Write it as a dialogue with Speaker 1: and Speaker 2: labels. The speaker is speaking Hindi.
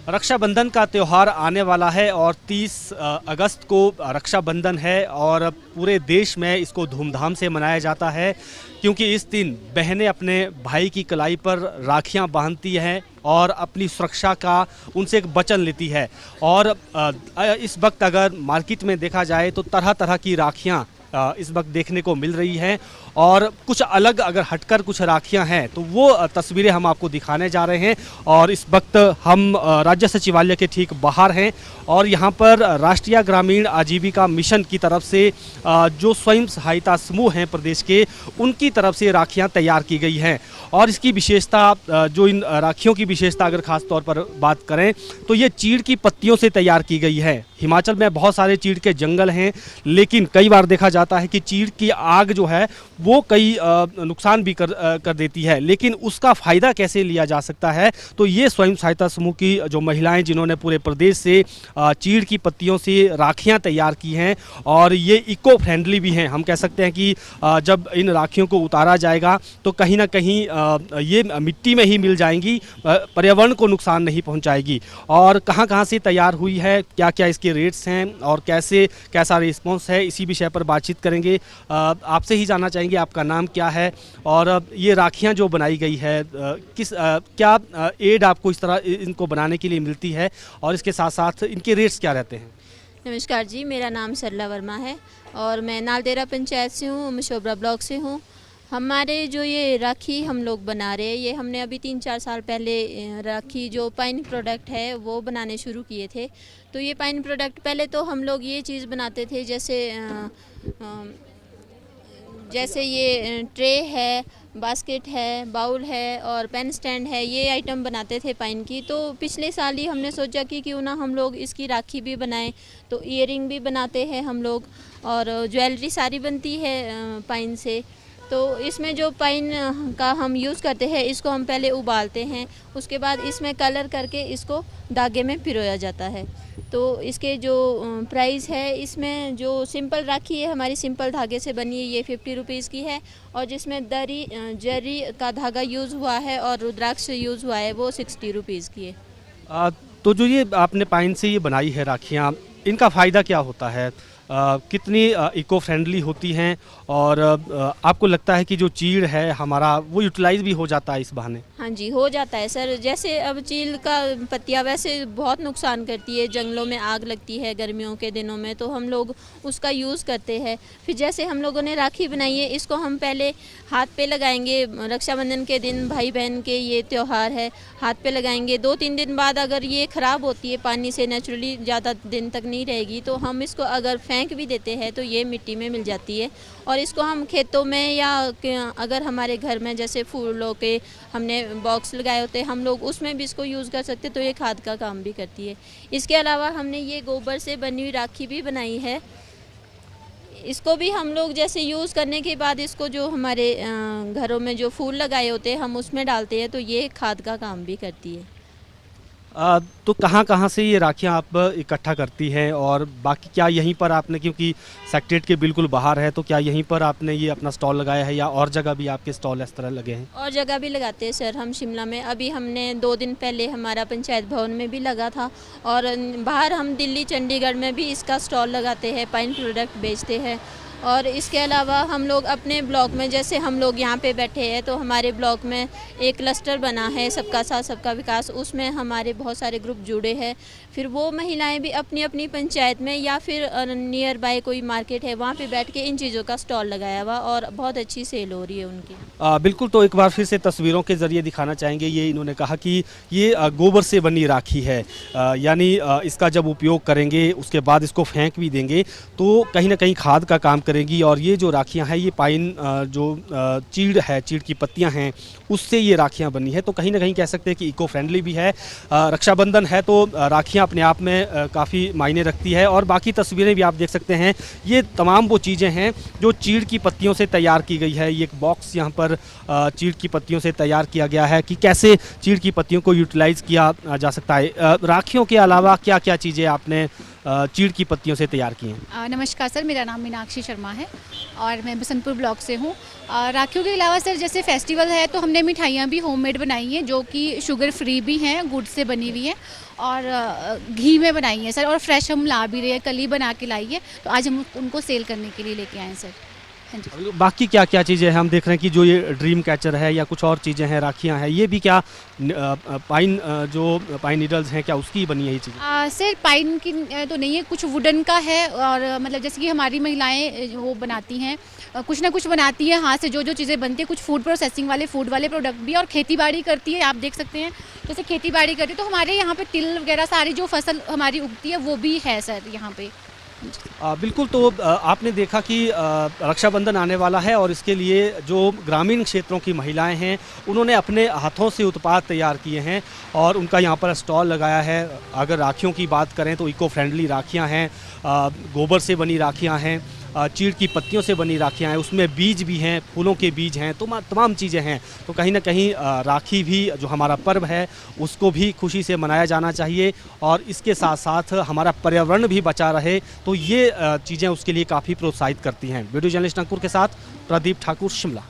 Speaker 1: रक्षाबंधन का त्यौहार आने वाला है और 30 अगस्त को रक्षाबंधन है और पूरे देश में इसको धूमधाम से मनाया जाता है क्योंकि इस दिन बहनें अपने भाई की कलाई पर राखियां बांधती हैं और अपनी सुरक्षा का उनसे एक वचन लेती है। और इस वक्त अगर मार्केट में देखा जाए तो तरह तरह की राखियां इस वक्त देखने को मिल रही हैं और कुछ अलग अगर हटकर कुछ राखियां हैं तो वो तस्वीरें हम आपको दिखाने जा रहे हैं। और इस वक्त हम राज्य सचिवालय के ठीक बाहर हैं और यहाँ पर राष्ट्रीय ग्रामीण आजीविका मिशन की तरफ से जो स्वयं सहायता समूह हैं प्रदेश के, उनकी तरफ से राखियां तैयार की गई हैं। और इसकी विशेषता, जो इन राखियों की विशेषता अगर खास तौर पर बात करें तो ये चीड़ की पत्तियों से तैयार की गई है। हिमाचल में बहुत सारे चीड़ के जंगल हैं, लेकिन कई बार देखा जाता है कि चीड़ की आग जो है वो कई नुकसान भी कर देती है, लेकिन उसका फ़ायदा कैसे लिया जा सकता है, तो ये स्वयं सहायता समूह की जो महिलाएं जिन्होंने पूरे प्रदेश से चीड़ की पत्तियों से राखियां तैयार की हैं और ये इको फ्रेंडली भी हैं। हम कह सकते हैं कि जब इन राखियों को उतारा जाएगा तो कहीं ना कहीं ये मिट्टी में ही मिल जाएंगी, पर्यावरण को नुकसान नहीं पहुँचाएगी। और कहाँ से तैयार हुई है, क्या क्या इसके रेट्स हैं और कैसा रिस्पॉन्स है, इसी विषय पर बातचीत करेंगे। आपसे ही जानना चाहेंगे आपका नाम क्या है और ये राखियां जो बनाई गई है क्या एड आपको इस तरह इनको बनाने के लिए मिलती है और इसके साथ साथ इनके रेट्स क्या रहते हैं?
Speaker 2: नमस्कार जी, मेरा नाम सरला वर्मा है और मैं नालदेहरा पंचायत से हूँ, मशोबरा ब्लॉक से हूँ। हमारे जो ये राखी हम लोग बना रहे हैं, ये हमने अभी 3-4 साल पहले राखी जो पाइन प्रोडक्ट है वो बनाने शुरू किए थे। तो ये पाइन प्रोडक्ट पहले तो हम लोग ये चीज़ बनाते थे जैसे ये ट्रे है, बास्केट है, बाउल है और पेन स्टैंड है, ये आइटम बनाते थे पाइन की। तो पिछले साल ही हमने सोचा कि क्यों ना हम लोग इसकी राखी भी बनाएं। तो ईयरिंग भी बनाते हैं हम लोग और ज्वेलरी सारी बनती है पाइन से। तो इसमें जो पाइन का हम यूज़ करते हैं, इसको हम पहले उबालते हैं, उसके बाद इसमें कलर करके इसको धागे में पिरोया जाता है। तो इसके जो प्राइस है, इसमें जो सिंपल राखी है हमारी सिंपल धागे से बनी है, ये 50 रुपीज़ की है। और जिसमें जरी का धागा यूज़ हुआ है और रुद्राक्ष यूज़ हुआ है वो 60 रुपीज़ की है।
Speaker 1: तो जो ये आपने पाइन से ये बनाई है राखियाँ, इनका फ़ायदा क्या होता है? कितनी इको फ्रेंडली होती हैं और आपको लगता है कि जो चीड़ है हमारा वो यूटिलाइज भी हो जाता है इस बहाने?
Speaker 2: हाँ जी, हो जाता है सर। जैसे अब चीड़ का पत्तियाँ वैसे बहुत नुकसान करती है, जंगलों में आग लगती है गर्मियों के दिनों में, तो हम लोग उसका यूज़ करते हैं। फिर जैसे हम लोगों ने राखी बनाई है, इसको हम पहले हाथ पे लगाएंगे। रक्षाबंधन के दिन भाई बहन के ये त्यौहार है, हाथ पे लगाएंगे। 2-3 दिन बाद अगर ये ख़राब होती है, पानी से नेचुरली ज़्यादा दिन तक नहीं रहेगी, तो हम इसको अगर फेंक भी देते हैं तो ये मिट्टी में मिल जाती है। और इसको हम खेतों में या अगर हमारे घर में जैसे फूलों के हमने बॉक्स लगाए होते हैं, हम लोग उसमें भी इसको यूज़ कर सकते हैं, तो ये खाद का काम भी करती है। इसके अलावा हमने ये गोबर से बनी हुई राखी भी बनाई है। इसको भी हम लोग जैसे यूज़ करने के बाद इसको जो हमारे घरों में जो फूल लगाए होते हैं हम उसमें डालते हैं, तो ये खाद का काम भी करती है।
Speaker 1: तो कहाँ से ये राखियाँ आप इकट्ठा करती हैं और बाकी क्या यहीं पर आपने, क्योंकि सेक्रेटरीट के बिल्कुल बाहर है, तो क्या यहीं पर आपने ये अपना स्टॉल लगाया है या और जगह भी आपके स्टॉल इस तरह लगे हैं?
Speaker 2: और जगह भी लगाते हैं सर हम शिमला में। अभी हमने 2 दिन पहले हमारा पंचायत भवन में भी लगा था और बाहर हम दिल्ली चंडीगढ़ में भी इसका स्टॉल लगाते हैं, पाइन प्रोडक्ट बेचते हैं। और इसके अलावा हम लोग अपने ब्लॉक में, जैसे हम लोग यहाँ पे बैठे हैं, तो हमारे ब्लॉक में एक क्लस्टर बना है सबका साथ सबका विकास, उसमें हमारे बहुत सारे ग्रुप जुड़े हैं। फिर वो महिलाएं भी अपनी अपनी पंचायत में या फिर नियर बाय कोई मार्केट है वहाँ पे बैठ के इन चीज़ों का स्टॉल लगाया हुआ और बहुत अच्छी सेल हो रही है उनकी।
Speaker 1: बिल्कुल, तो एक बार फिर से तस्वीरों के ज़रिए दिखाना चाहेंगे। ये इन्होंने कहा कि ये गोबर से बनी राखी है, यानी इसका जब उपयोग करेंगे उसके बाद इसको फेंक भी देंगे तो कहीं ना कहीं खाद का काम करेगी। और ये जो राखियां हैं, ये पाइन जो चीड़ है, चीड़ की पत्तियां हैं, उससे ये राखियां बनी है, तो कहीं ना कहीं कह सकते हैं कि इको फ्रेंडली भी है। रक्षाबंधन है तो राखियां अपने आप में काफ़ी मायने रखती है। और बाकी तस्वीरें भी आप देख सकते हैं, ये तमाम वो चीज़ें हैं जो चीड़ की पत्तियों से तैयार की गई है। ये एक बॉक्स यहाँ पर चीड़ की पत्तियों से तैयार किया गया है कि कैसे चीड़ की पत्तियों को यूटिलाइज़ किया जा सकता है। राखियों के अलावा क्या क्या चीज़ें आपने चीड़ की पत्तियों से तैयार की हैं?
Speaker 3: नमस्कार सर, मेरा नाम मीनाक्षी शर्मा है और मैं बसंतपुर ब्लॉक से हूँ। राखियों के अलावा सर जैसे फेस्टिवल है तो हमने मिठाइयाँ भी होममेड बनाई हैं जो कि शुगर फ्री भी हैं, गुड़ से बनी हुई हैं। और घी में बनाई है सर, और फ्रेश हम ला भी रहे हैं, कल ही बना के लाई है, तो आज हम उनको सेल करने के लिए लेके आए हैं सर। हाँ जी।
Speaker 1: बाकी क्या क्या चीज़ें हैं हम देख रहे हैं कि जो ये ड्रीम कैचर है या कुछ और चीज़ें हैं, राखियां हैं, ये भी क्या पाइन जो पाइन नीडल्स हैं क्या उसकी बनी है ये चीज़ें?
Speaker 3: सर पाइन की तो नहीं है, कुछ वुडन का है, और मतलब जैसे कि हमारी महिलाएं वो बनाती हैं, कुछ ना कुछ बनाती है हाथ से, जो जो चीज़ें बनती है, कुछ फूड प्रोसेसिंग वाले फूड वाले प्रोडक्ट भी, और खेती बाड़ी करती है, आप देख सकते हैं जैसे खेती बाड़ी करती है, तो हमारे यहाँ पे तिल वगैरह सारी जो फसल हमारी उगती है वो भी है सर यहाँ पे।
Speaker 1: बिल्कुल। तो आपने देखा कि रक्षाबंधन आने वाला है और इसके लिए जो ग्रामीण क्षेत्रों की महिलाएं हैं उन्होंने अपने हाथों से उत्पाद तैयार किए हैं और उनका यहाँ पर स्टॉल लगाया है। अगर राखियों की बात करें तो इको फ्रेंडली राखियाँ हैं, गोबर से बनी राखियाँ हैं, चीड़ की पत्तियों से बनी राखियाँ हैं, उसमें बीज भी हैं, फूलों के बीज हैं, तो तमाम चीज़ें हैं। तो कहीं ना कहीं राखी भी जो हमारा पर्व है उसको भी खुशी से मनाया जाना चाहिए और इसके साथ साथ हमारा पर्यावरण भी बचा रहे, तो ये चीज़ें उसके लिए काफ़ी प्रोत्साहित करती हैं। वीडियो जर्नलिस्ट अंकुर के साथ प्रदीप ठाकुर, शिमला।